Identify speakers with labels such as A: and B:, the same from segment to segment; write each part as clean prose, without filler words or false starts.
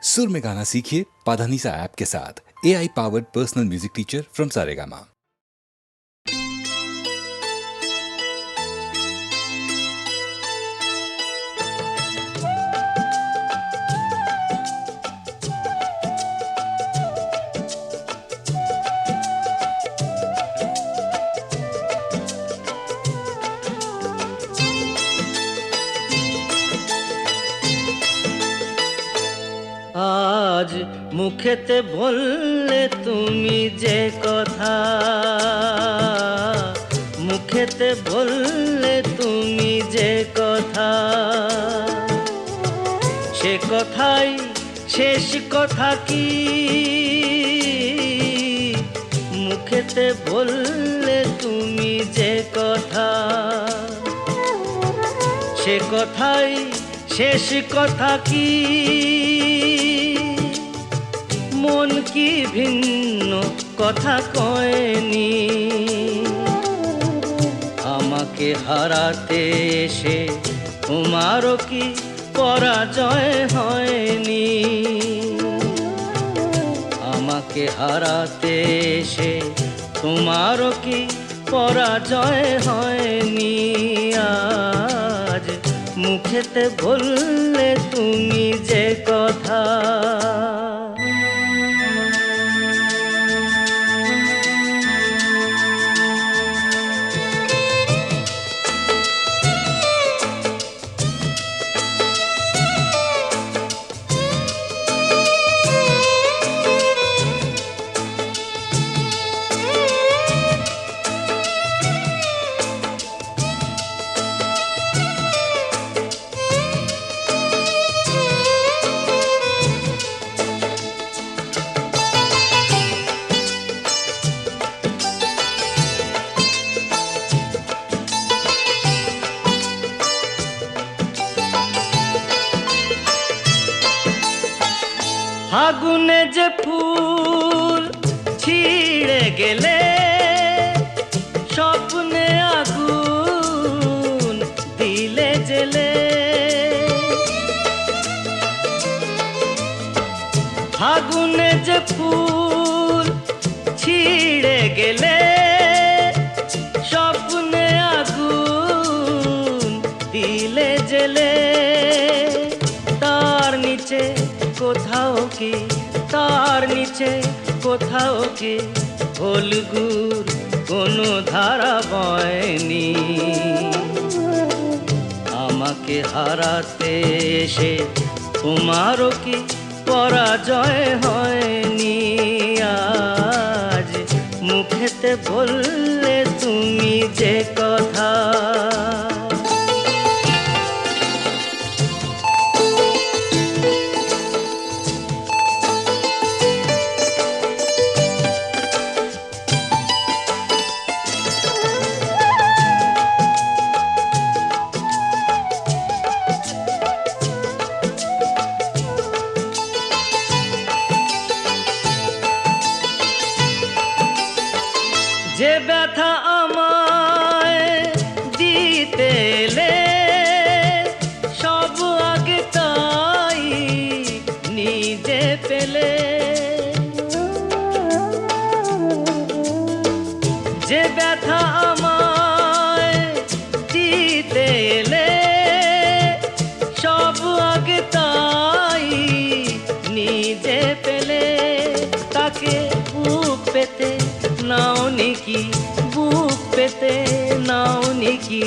A: सुर में गाना सीखिए पाधानीसा ऐप के साथ। AI powered personal music teacher from Saregama.
B: আজ মুখেতে বললে তুমি যে কথা, মুখেতে বললে তুমি যে কথা, সে কথাই শেষ কথা কি? মুখেতে বললে তুমি যে কথা, সে কথাই শেষ কথা কি? মন কি ভিন্ন কথা কয়নি? আমাকে হারাতে এসে তোমারও কি পরাজয় হয়নি? আমাকে হারাতে এসে তোমারও কি পরাজয় হয়নি? আজ মুখেতে বললে তুমি যে কথা। ফাগুনে যে ফুল ছিঁড়ে গেলে স্বপ্নে আগুন দিলে জেলে। ফাগুনে যে ফুল ছিঁড়ে গেলে স্বপ্নে আগুন দিলে জেলে। তার নিচে কোথাও কি, তার নিচে কোথাও কি ফলগুর কোনো ধারা বয়নি? আমাকে হারাতে এসে তোমারও কি পরাজয় হয়নি? আজ মুখেতে বললে তুমি যে কথা। যে ব্যথা আমায় দিতে এলে সব আগে তাই নিজে পেলে। যে ব্যথা আমায় দিতে এলে সব আগে তাই নিজে পেলে। তাকে বুক পেতে নাওনি কি, বুক পেতে নাওনি কি?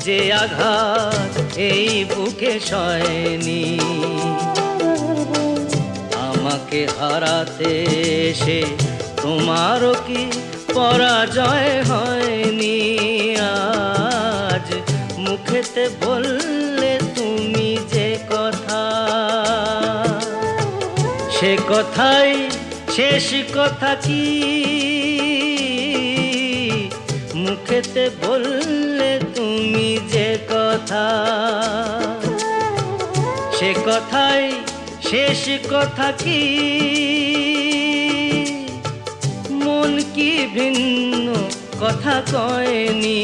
B: যে আঘাত এই বুকে সয়নি। আমাকে হারাতে এসে তোমারও কি পরাজয় হয়নি? আজ মুখেতে বললে তুমি যে কথা, সে কথাই শেষ কথা কি? মুখেতে বললে তুমি যে কথা, সে কথাই শেষ কথা কি? মন কি ভিন্ন কথা কয়নি?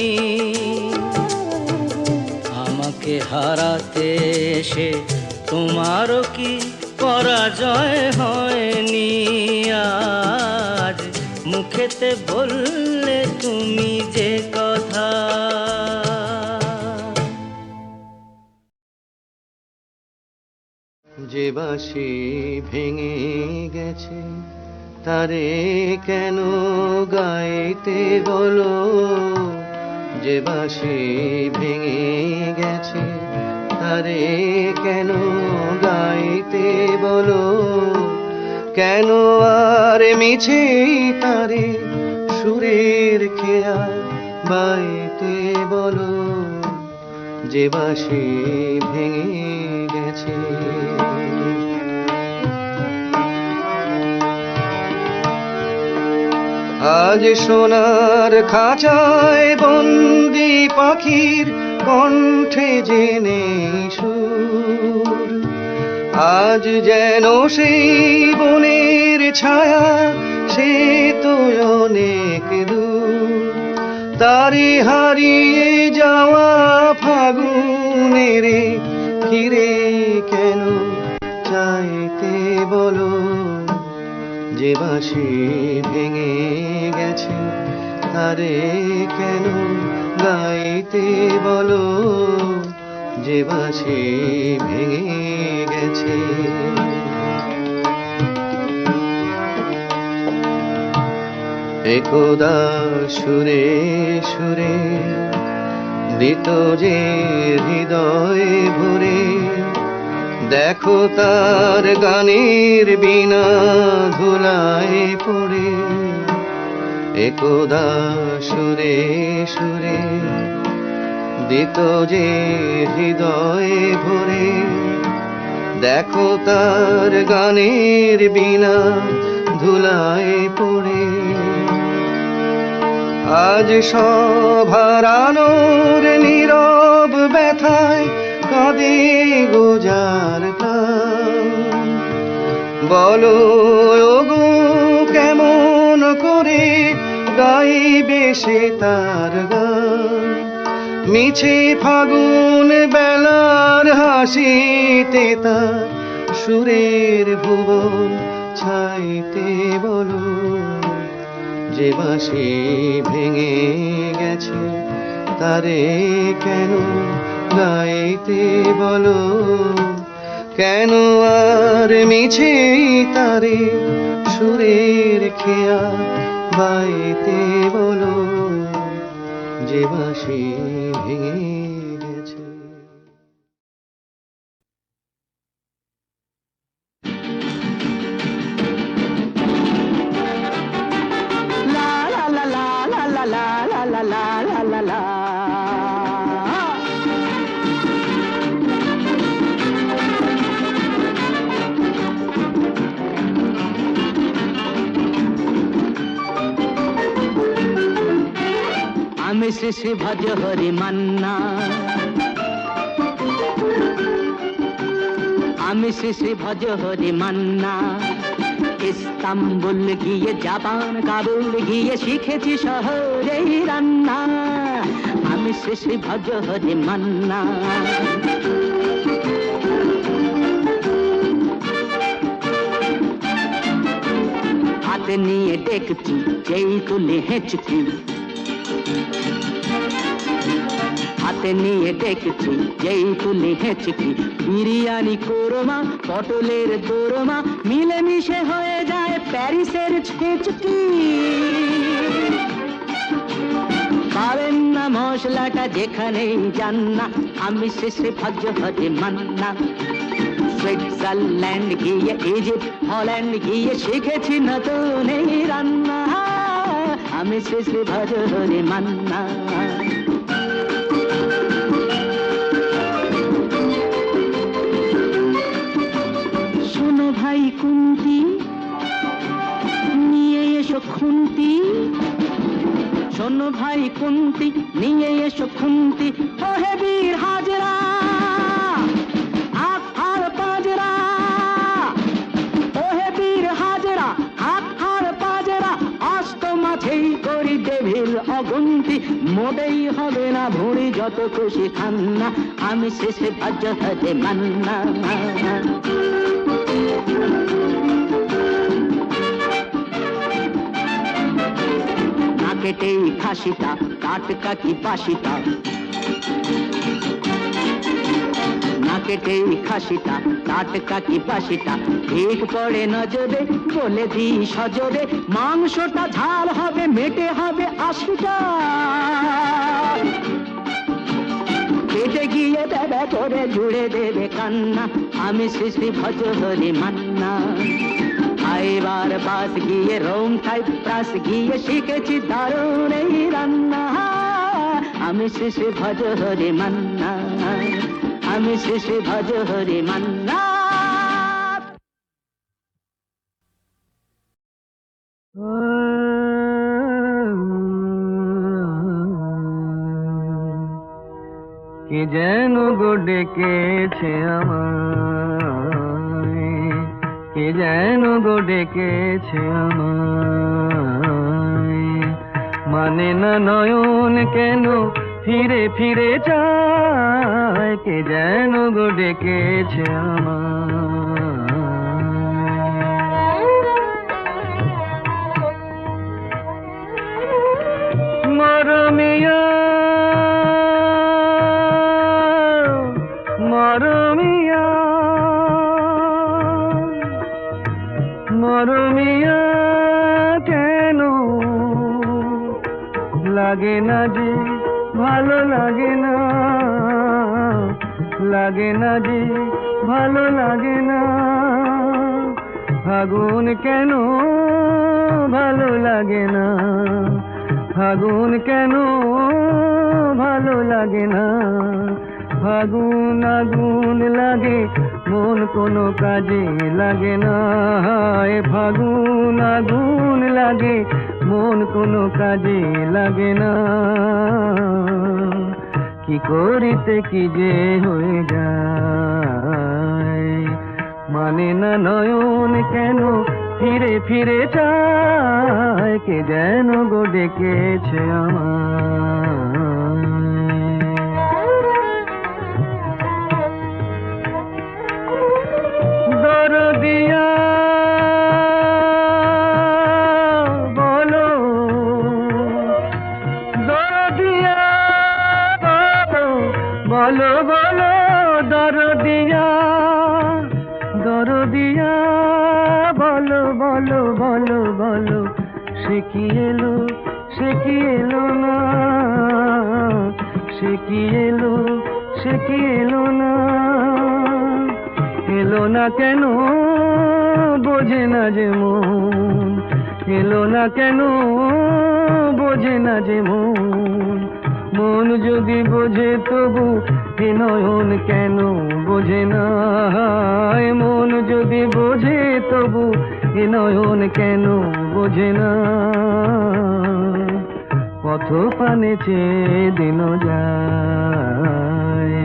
B: আমাকে হারাতে এসে তোমারও কি পরাজয় হয়নি আজ মুখেতে বললে তুমি যে কথা।
C: যে বাঁশি ভেঙে গেছে তারে কেন গাইতে বলো, যে বাঁশি ভেঙে গেছে তারে কেন গাইতে বলো, কেন আর মিছে তারে সুরের খেয়া বাইতে বলো, যে বাঁশি ভেঙে গেছে। আজ সোনার খাঁচায় বন্দি পাখির কণ্ঠে জেনে সুর, আজ যেন সেই বনের ছায়া সে তো অনেক দূর, তারে হারিয়ে যাওয়া ফাগুনের ফিরে কেন চাইতে বলো, যে বাঁশি ভেঙে গেছে তারে কেন গাইতে বলো, যে বাঁশি ভেঙে গেছে। একদা সুরে সুরে দিত যে হৃদয় ভরে, দেখো তার গানের বিনা ধুলায় পড়ে। একদা সুরে সুরে দিত যে হৃদয় ভরে, দেখো তার গানের বিনা ধুলায় পড়ে। আজ সব হারানোর নীরব ব্যথায় কাঁদে গোজার প্রাণ, বলো ওগো কেমন করে গাইবে সে তার গান, মিছে ফাগুন বেলার হাসিতে তার সুরের ভুবন ছাইতে বলো, যে বাঁশি ভেঙে গেছে তারে কেন গাইতে বলো, কেন আর মিছে তারে সুরের খেয়া বাইতে বলো, যে বাঁশি ভেঙে গেছে।
D: লা লা লা লা লা লা লা লা লা লা লা লা। আমি শ্রী ভজ হরি মান্না, আমি শ্রী ভজ হরি মান্না, ইস্তাম্বুল গিয়ে জাপান কাবুল গিয়ে শিখেছি শহরেই রান্না, আমি শ্রী ভজ হরি মান্না। হাতে নিয়ে দেখছি যেই তুলে হেঁচকি, হাতে নিয়ে দেখছি যেই তুলে হেঁচকি, বিরিয়ানি কোরমা পটলের দোরমা মিলেমিশে হয়ে যায় প্যারিসের ছেচকি। পাবেন না মশলাটা যেখানেই যান না, আমি শেষে ভজ হরে মান্না। সুইজারল্যান্ড গিয়ে ইজিপ্ট হল্যান্ড গিয়ে শিখেছি নতুন এই রান্না, আমি শেষে ভজ হরে মান্না। শোনো ভাই কুন্তি নিয়ে এসো খুন্তি, শোনো ভাই কুন্তি নিয়ে এসো খুন্তি, ওহে বীর হাজরা হাত হার পাজরা, ওহে বীর হাজরা হাত হার পাজরা, অস্ত মাঝেই করি ডেভিল অগুন্তি, মোটেই হবে না ভুঁড়ি যত খুশি খান্না, আমি শেষে ভজ হরে মান্না। না কেটেই খাসিটা, টাটকা কি বাসিটা, না কেটেই খাসিটা, টাটকা কি বাসিটা, ঠিক পড়ে নজরে, বলে দি সজরে, মাংসটা ঝাল হবে, মেটে হবে 80টা। পেটে গিয়ে দেবে করে জুড়ে দেবে কান্না, আমি শ্রী ভজহরি মান্না। এবার বাস গিয়ে রোম টাইপ প্রাস গিয়ে শিখেছি দারুণ এই রান্না, আমি শ্রী ভজহরি মান্না, আমি শ্রী ভজহরি মান্না।
C: কে যেন গো ডেকেছে আমায়, কে যেন গো ডেকেছে আমায়, মানে না নয়ন কেন ফিরে ফিরে চায়, কে যেন গো ডেকেছে আমায়। মরমিয়া মরমিয়া মরমিয়া কেন লাগে না যে ভালো লাগে না, লাগে না যে ভালো লাগে না, ফাগুন কেন ভালো লাগে না, ফাগুন কেন ভালো লাগে না, ফাগুন আগুন লাগে মন কোনো কাজে লাগে না, ফাগুন আগুন লাগে মন কোনো কাজে লাগে না, কি করিতে কি যে হয়ে যায়, মানে না নয়ন কেন ফিরে ফিরে চায়, কে যেন গো ডেকেছে আমায়। দরদিয়া বলো, দরদিয়া বলো, বলো দরদিয়া, দরদিয়া বলো, বলো বলো বলো, সে কি এলো, সে কি এলো না, সে কি এলো, সে কি এলো না, এলো না কেন বোঝে না যে মন, এলো না কেন বোঝে না যে মন, মন যদি বোঝে তবু এ নয়ন কেন বোঝে না, মন যদি বোঝে তবু এ নয়ন কেন বোঝে না, পথ পানে চেয়ে দিন যায়,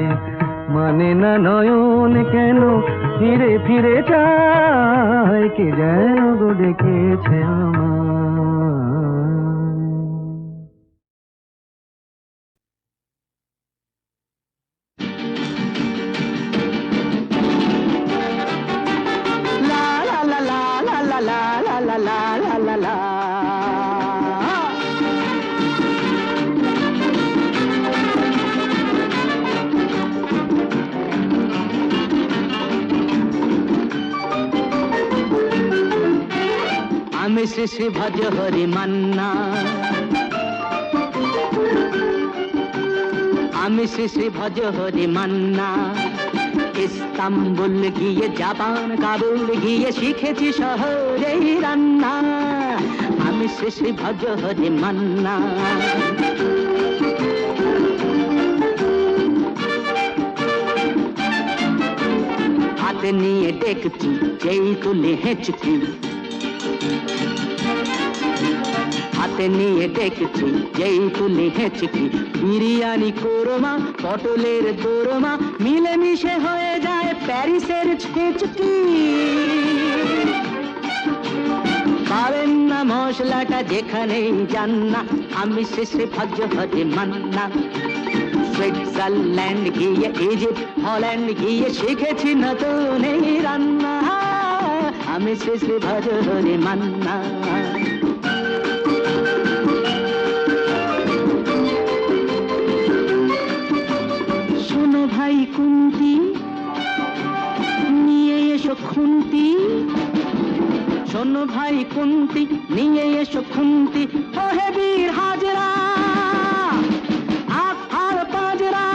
C: মানে না নয়ন কেন ফিরে ফিরে চায়, কে যেন গো ডেকেছে আমায়।
D: লা লা লা লা লা লা লা লা লা লা লা লা। আমি শ্রী ভজহরি মান্না, আমি শ্রী ভজহরি মান্না, ইস্তাম্বুল গিয়ে জাপান কাবুল গিয়ে শিখেছি শহরেই রান্না, আমি শ্রী ভজহরি মান্না। হাতে নিয়ে দেখছি যেই তুলে হেঁচকি, হাতে নিয়ে দেখছি যেই তুলে হেঁচকি, বিরিয়ানি কোরমা পটলের দোরমা মিলেমিশে হয়ে যায় প্যারিসের ছেচকি, পাবেন না মশলাটা যেখানেই যান না, আমি শ্রী ভজহরি মান্না। সুইজারল্যান্ড গিয়ে ইজিপ্ট হল্যান্ড গিয়ে শিখেছি নতুন এই রান্না, আমি শ্রী শ্রী ভজ হরি মান্না। শোনো ভাই কুন্তি, নিয়ে এসো খুন্তি। শোনো ভাই কুন্তি, নিয়ে এসো খুন্তি। ওহে বীর হাজরা, হাত হার পাজরা।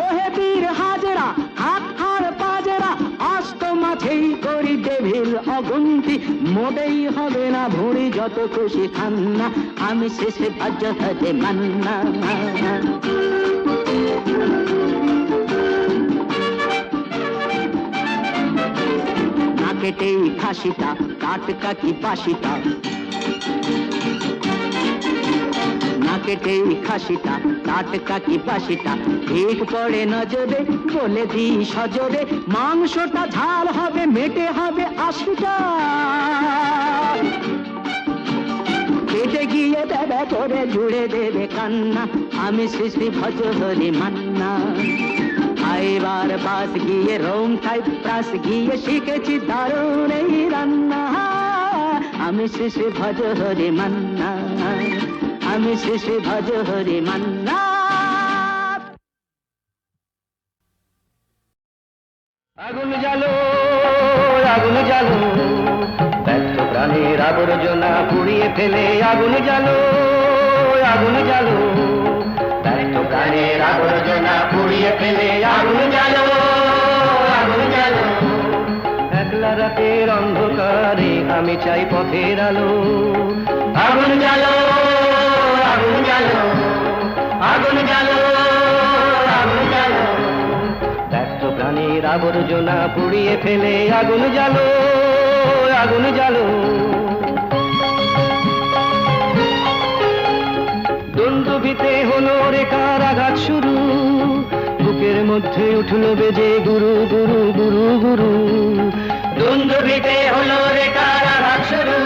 D: ওহে বীর হাজরা, হাত হার পাজরা। অস্ত মাঝেই করি ডেভিল অগুন্তি। মোটেই হবে না ভুঁড়ি যত খুশি খান্না। আমি শেষে ভজ হতে মান্না। কেটে খাসিটা, টাটকা কি বাসিটা। না কেটে খাসিটা, টাটকা কি বাসিটা। ঠিক পড়ে নজরে, বলে দি সজরে। মাংসটা ঝাল হবে, মেটে হবে 80টা। কেটে গিয়ে দাদা করে জুড়ে দেবে কান্না। আমি শ্রী শ্রী ভজ হরি মান্না। এবার বাস গিয়ে রোম থাই প্রাস গিয়ে শিখেছি দারুণ এই রান্না। আমি শ্রী শ্রী ভজ হরি মান্না। আমি শ্রী শ্রী ভজ হরি মান্না।
C: আগুন জ্বালো, আগুন জ্বালো, ব্যর্থ প্রাণের আবর্জনা পুড়িয়ে ফেলে। আগুন জ্বালো, আগুন জ্বালো, ব্যর্থ প্রাণের আবর্জনা পুড়িয়ে ফেলে। আগুন জ্বালো, আগুন জ্বালো। একলা রাতের অন্ধকারে আমি চাই পথের আলো। আগুন জ্বালো, আগুন জ্বালো, আগুন জ্বালো, আগুন জ্বালো। ব্যর্থ প্রাণের আবর্জনা পুড়িয়ে ফেলে। আগুন জ্বালো, আগুন জ্বালো। দুন্দুভিতে হলো রেখার আঘাত শুরু। বুকের মধ্যে উঠলো বেজে গুরু গুরু গুরু গুরু। দুন্দুভিতে হলো রেখার আঘাত শুরু।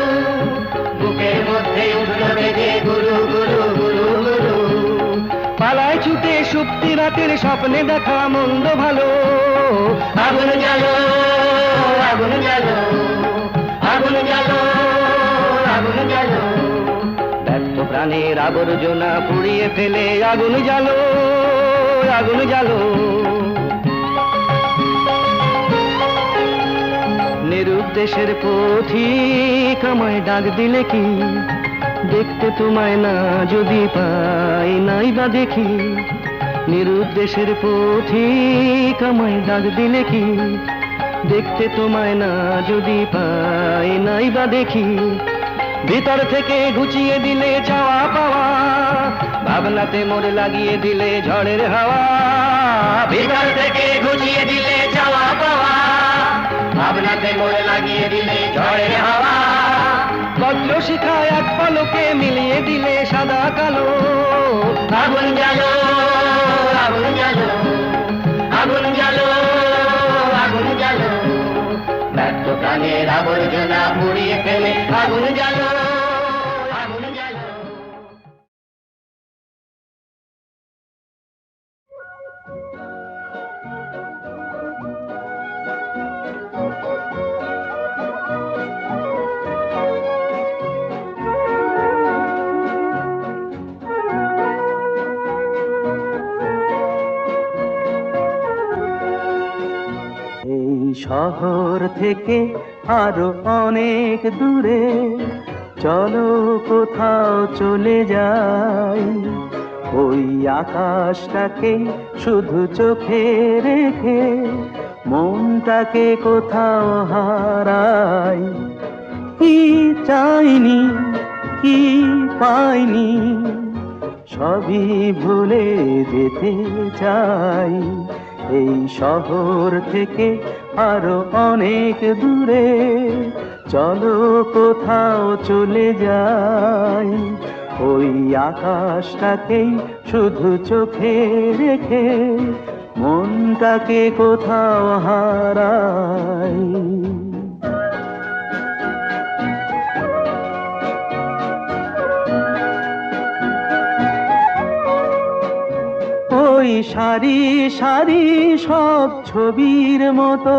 C: বুকের মধ্যে উঠলো বেজে গুরু গুরু গুরু গুরু। পালায় ছুটে সুপ্তি রাতের স্বপ্নে দেখা মন্দ ভালো। আগুন জ্বালো, আগুন জ্বালো, আগুন জ্বালো, আগুন জ্বালো। ব্যর্থ প্রাণের আবর্জনা পুড়িয়ে ফেলে। আগুন জ্বালো, আগুন জ্বালো। নিরুদ্দেশের পথিক আমায় ডাক দিলে কি? দেখতে তোমায় না যদি পাই, নাই বা দেখি। নিরুদ্দেশের পথিক আমায় ডাক দিলে কি? দেখতে তোমায় না যদি পাই, নাই বা দেখি। ভিতর থেকে ঘুচিয়ে দিলে চাওয়া পাওয়া, ভাবনাতে মোর লাগিয়ে দিলে ঝড়ের হাওয়া। ভিতর থেকে ঘুচিয়ে দিলে চাওয়া পাওয়া, ভাবনাতে মোর লাগিয়ে দিলে ঝড়ের হাওয়া। বজ্র শিখায় এক পলকে মিলিয়ে দিলে সাদা কালো। আগুন জ্বালো, আগুন জ্বালো, আগুন জ্বালো, আগুন জ্বালো। ব্যর্থ প্রাণের আবর্জনা পুড়িয়ে ফেলে। আগুন জ্বালো, আগুন জ্বালো। এই শহর থেকে আরো অনেক দূরে চলো কোথাও চলে যাই। ওই আকাশটাকে শুধু চোখে রেখে মনটাকে কোথাও হারাই। কি চাইনি, কি পাইনি, সবই ভুলে যেতে চাই। এই শহর থেকে আরো অনেক দূরে চলো কোথাও চলে যাই। ওই আকাশটাকেই শুধু চোখে রেখে মনটাকে কোথাও হারাই। ওই সারি সারি সব ছবির মতো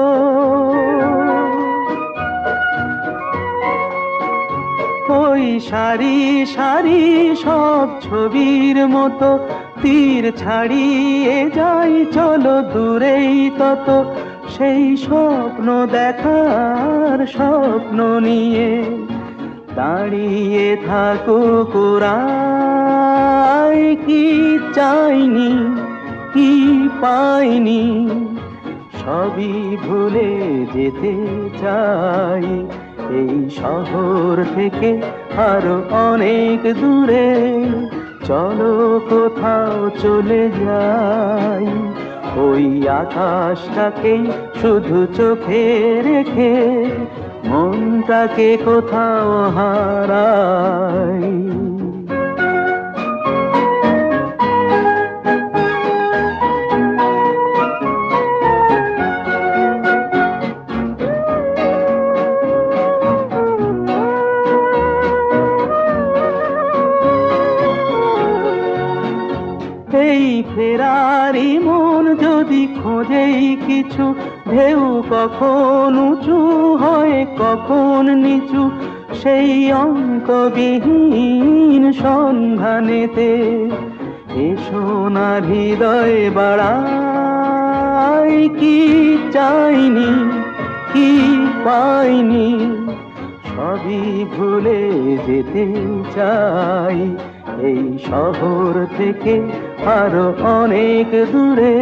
C: সারি সারি সব ছবির মতো তীর ছাড়িয়ে যাই চলো দূরেই তত সেই স্বপ্ন দেখার স্বপ্ন নিয়ে দাঁড়িয়ে থাকুক ওরাই কি চাইনি কি পাইনি সবই ভুলে যেতে চাই এই শহর থেকে আরো অনেক দূরে চলো কোথাও চলে যাই ওই আকাশটাকেই শুধু চোখে রেখে মনটাকে কোথাও হারাই এই ফেরারি মন যদি খোঁজেই কিছু ঢেউ কখন উঁচু হয় কখন নিচু সেই অন্তবিহীন সন্ধানেতে এ সোনার হৃদয় বাড়াই কি চাইনি কি পাইনি সবই ভুলে যেতে চাই এই শহর থেকে আরো অনেক দূরে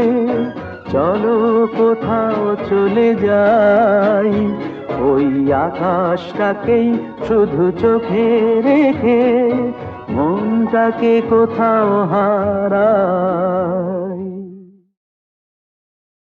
C: চলো কোথাও চলে যাই ওই আকাশটাকেই শুধু চোখে রেখে মনটাকে কোথাও হারাই